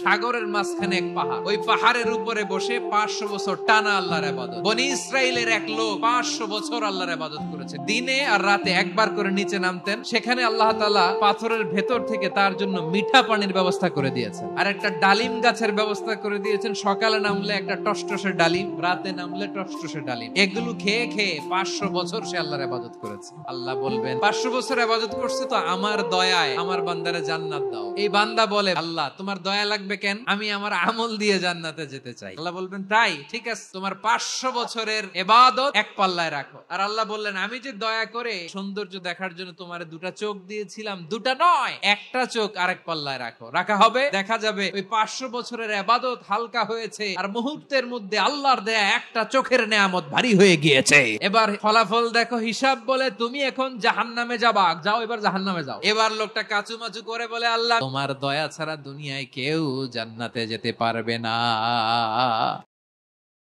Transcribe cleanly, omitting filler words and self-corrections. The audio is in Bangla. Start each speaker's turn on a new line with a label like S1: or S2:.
S1: সাগরের মাঝখানে এক পাহাড়, ওই পাহাড়ের উপরে বসে 500 বছর টানা আল্লাহর ইবাদত। বনি ইসরাইলের এক লোক 500 বছর আল্লাহর ইবাদত করেছে। দিনে আর রাতে একবার করে নিচে নামতেন, সেখানে আল্লাহ তাআলা পাথরের ভেতর থেকে তার জন্য মিঠা পানির ব্যবস্থা করে দিয়েছেন, আর একটা ডালিম গাছের ব্যবস্থা করে দিয়েছেন। সকালে নামলে একটা টসটসে ডালিম, রাতে নামলে টসটসে ডালিম। এগুলো খেয়ে খেয়ে 500 বছর সে আল্লাহর ইবাদত করেছে। আল্লাহ বলবেন, 500 বছর ইবাদত করছে তো আমার দয়ায় আমার বান্দারে জান্নাত দাও। এই বান্দা বলে, আল্লাহ তোমার দয়া লাগবে কেন, আমি আমার আমল দিয়ে জান্নাতে যেতে চাই। আল্লাহ বলবেন, তাই ঠিক আছে, তোমার 500 বছরের ইবাদত এক পাল্লায় রাখো। আর আল্লাহ বললেন, আমি যে দয়া করে সৌন্দর্য দেখার জন্য তোমার দুটা চোখ দিয়েছিলাম, দুটা নয় একটা চোখ আরেক পাল্লায় রাখো। রাখা হবে, দেখা যাবে ওই 500 বছরের ইবাদত হালকা হয়েছে, আর মুহূর্তের মধ্যে আল্লাহর দেয়া একটা চোখের নেয়ামত ভারী হয়ে গিয়েছে। এবার ফলাফল দেখো, হিসাব বলে তুমি এখন জাহান্নামে যাবা, যাও এবার জাহান্নামে যাও। এবার লোকটা কাচুমাচু করে বলে, আল্লাহ তোমার দয়া ছাড়া দুনিয়ায় কেউ জান্নাতে যেতে পারবে না।